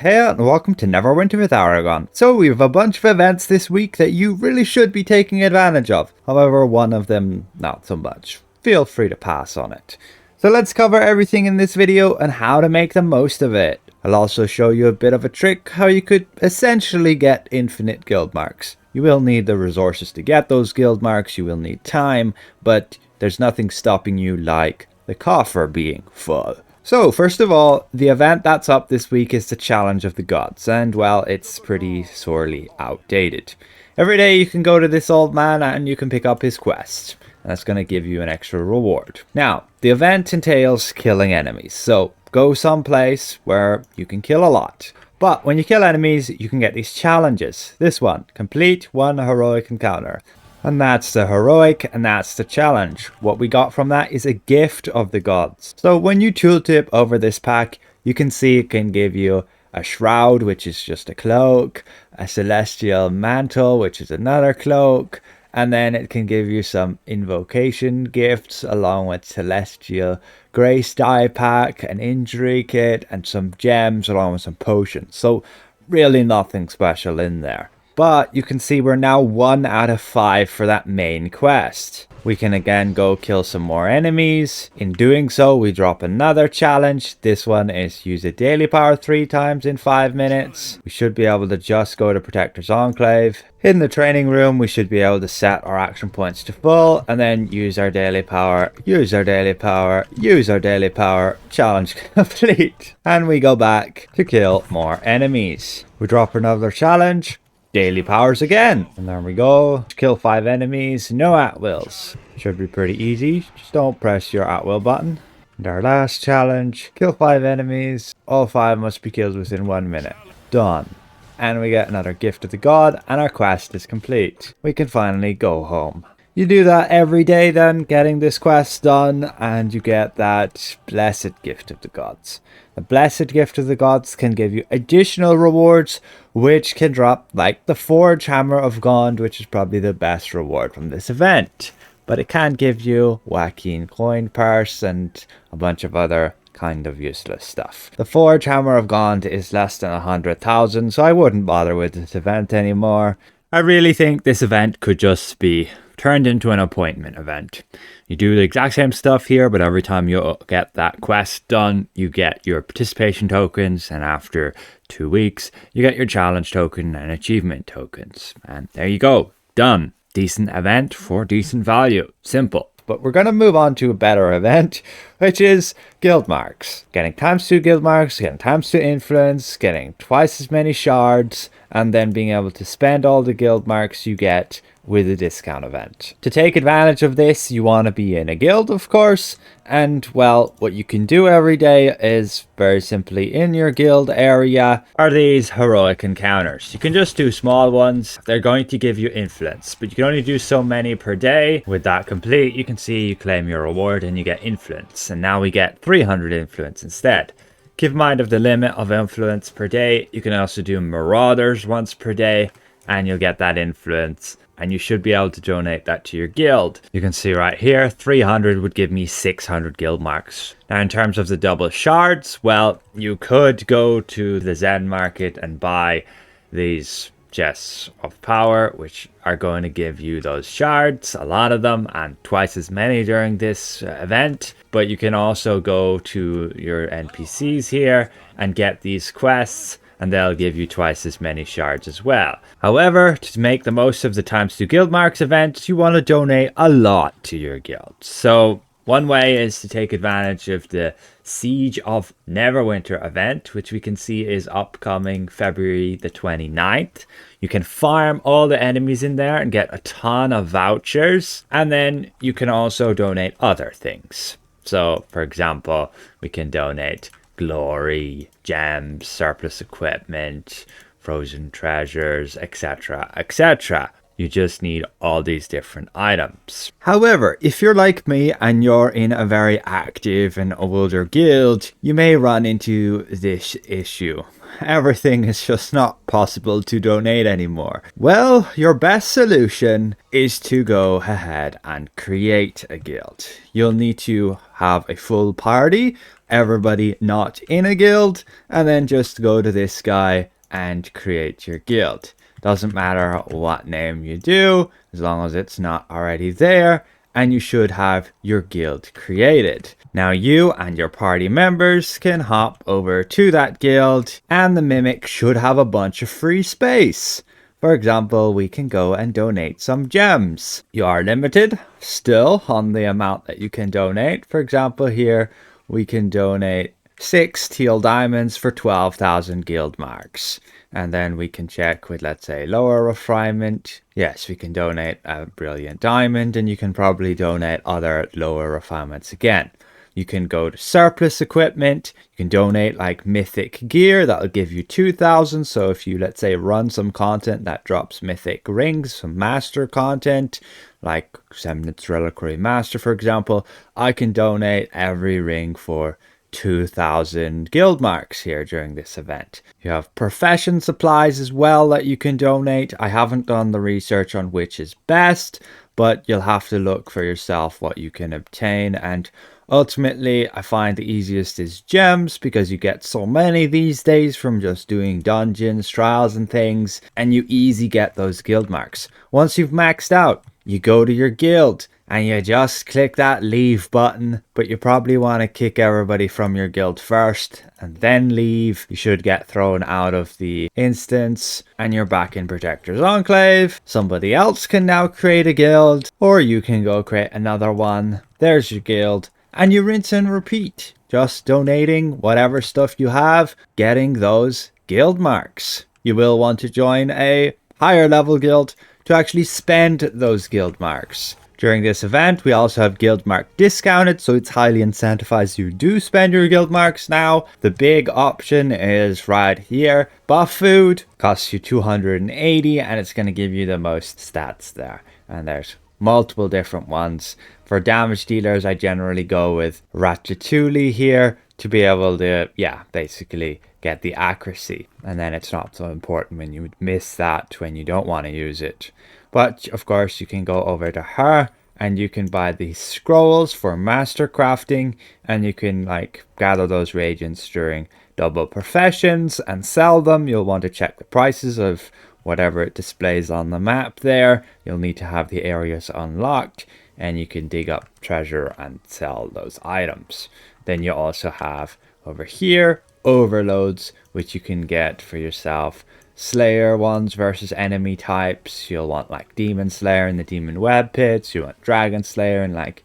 Hey and welcome to Neverwinter with Aragon. So we have a bunch of events this week that you really should be taking advantage of. However, one of them not so much. Feel free to pass on it. So let's cover everything in this video and how to make the most of it. I'll also show you a bit of a trick how you could essentially get infinite guild marks. You will need the resources to get those guild marks, you will need time, but there's nothing stopping you like the coffer being full. So, first of all, the event that's up this week is the Challenge of the Gods, and well, it's pretty sorely outdated. Every day you can go to this old man and you can pick up his quest, and that's going to give you an extra reward. Now, the event entails killing enemies, so go someplace where you can kill a lot. But when you kill enemies, you can get these challenges. This one, complete one heroic encounter. And that's the heroic, and that's the challenge. What we got from that is a gift of the gods. So when you tooltip over this pack, you can see it can give you a shroud, which is just a cloak, a celestial mantle, which is another cloak, and then it can give you some invocation gifts along with celestial grace dye pack, an injury kit, and some gems along with some potions. So really nothing special in there. But you can see we're now 1 out of 5 for that main quest. We can again go kill some more enemies. In doing so, we drop another challenge. This one is use a daily power 3 times in 5 minutes. We should be able to just go to Protector's Enclave. In the training room, we should be able to set our action points to full and then use our daily power, use our daily power, use our daily power, challenge complete. And we go back to kill more enemies. We drop another challenge. Daily powers again, and there we go. Kill 5 enemies, no at-wills. Should be pretty easy, just don't press your at-will button. And our last challenge, kill 5 enemies, all 5 must be killed within 1 minute. Done. And we get another gift of the god, and our quest is complete. We can finally go home. You do that every day then, getting this quest done, and you get that blessed gift of the gods. The blessed gift of the gods can give you additional rewards, which can drop like the Forge Hammer of Gond, which is probably the best reward from this event. But it can give you Waukeen Coin Purse and a bunch of other kind of useless stuff. The Forge Hammer of Gond is less than 100,000, so I wouldn't bother with this event anymore. I really think this event could just be turned into an appointment event. You do the exact same stuff here, but every time you get that quest done, you get your participation tokens, and after 2 weeks, you get your challenge token and achievement tokens. And there you go. Done. Decent event for decent value. Simple. But we're going to move on to a better event, which is guild marks. Getting ×2 guild marks, getting ×2 influence, getting twice as many shards, and then being able to spend all the guild marks you get with a discount event. To take advantage of this, you want to be in a guild, of course, and well, what you can do every day is very simply in your guild area are these heroic encounters. You can just do small ones. They're going to give you influence, but you can only do so many per day. With that complete, you can see you claim your reward and you get influence, and now we get 300 influence instead. Keep in mind of the limit of influence per day. You can also do marauders once per day and you'll get that influence, and you should be able to donate that to your guild. You can see right here, 300 would give me 600 guild marks. Now in terms of the double shards, well, you could go to the Zen market and buy these chests of power, which are going to give you those shards, a lot of them, and twice as many during this event. But you can also go to your NPCs here and get these quests, and they'll give you twice as many shards as well. However, to make the most of the ×2 guild marks event, you want to donate a lot to your guild. So one way is to take advantage of the Siege of Neverwinter event, which we can see is upcoming February the 29th. You can farm all the enemies in there and get a ton of vouchers, and then you can also donate other things. So for example, we can donate glory, gems, surplus equipment, frozen treasures, etc., etc. You just need all these different items. However, if you're like me and you're in a very active and older guild, you may run into this issue. Everything is just not possible to donate anymore. Well, your best solution is to go ahead and create a guild. You'll need to have a full party everybody not in a guild, and then just go to this guy and create your guild. Doesn't matter what name you do, as long as it's not already there, and you should have your guild created. Now you and your party members can hop over to that guild, and the mimic should have a bunch of free space. For example, we can go and donate some gems. You are limited still on the amount that you can donate. For example, here we can donate 6 teal diamonds for 12,000 guild marks. And then we can check with, let's say, lower refinement. Yes, we can donate a brilliant diamond, and you can probably donate other lower refinements again. You can go to surplus equipment. You can donate like mythic gear. That'll give you 2,000. So if you, let's say, run some content that drops mythic rings, some master content, like Semnit's Reliquary Master, for example, I can donate every ring for 2,000 guild marks here during this event. You have profession supplies as well that you can donate. I haven't done the research on which is best, but you'll have to look for yourself what you can obtain. And ultimately, I find the easiest is gems, because you get so many these days from just doing dungeons, trials and things, and you easy get those guild marks. Once you've maxed out, you go to your guild and you just click that leave button, but you probably want to kick everybody from your guild first and then leave. You should get thrown out of the instance and you're back in Protector's Enclave. Somebody else can now create a guild, or you can go create another one. There's your guild, and you rinse and repeat, just donating whatever stuff you have, getting those guild marks. You will want to join a higher level guild to actually spend those guild marks. During this event, we also have guild mark discounted, so it's highly incentivized you do spend your guild marks now. The big option is right here. Buff food costs you 280, and it's going to give you the most stats there. And there's multiple different ones. For damage dealers, I generally go with Ratatouille here to be able to, basically get the accuracy. And then it's not so important when you miss that when you don't want to use it. But of course, you can go over to her and you can buy these scrolls for master crafting, and you can like gather those reagents during double professions and sell them. You'll want to check the prices of whatever it displays on the map there. You'll need to have the areas unlocked, and you can dig up treasure and sell those items. Then you also have over here overloads, which you can get for yourself. Slayer ones versus enemy types. You'll want like Demon Slayer in the Demon Web Pits. You want Dragon Slayer and like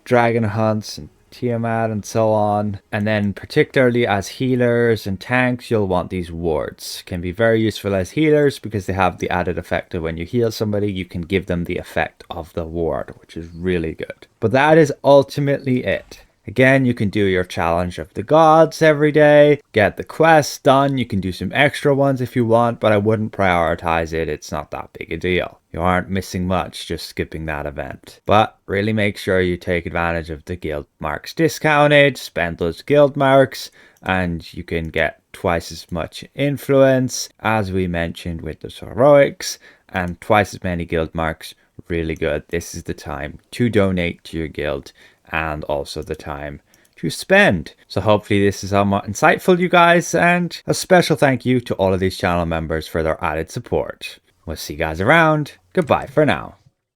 Dragon Hunts and Tiamat and so on. And then particularly as healers and tanks, you'll want these wards. Can be very useful as healers because they have the added effect of when you heal somebody, you can give them the effect of the ward, which is really good. But that is ultimately it. Again, you can do your challenge of the gods every day, get the quests done. You can do some extra ones if you want, but I wouldn't prioritize it. It's not that big a deal. You aren't missing much just skipping that event. But really make sure you take advantage of the guild marks discounted, spend those guild marks, and you can get twice as much influence as we mentioned with the heroics, and twice as many guild marks. Really good. This is the time to donate to your guild, and also the time to spend. So hopefully this is somewhat insightful, you guys, and a special thank you to all of these channel members for their added support. We'll see you guys around. Goodbye for now.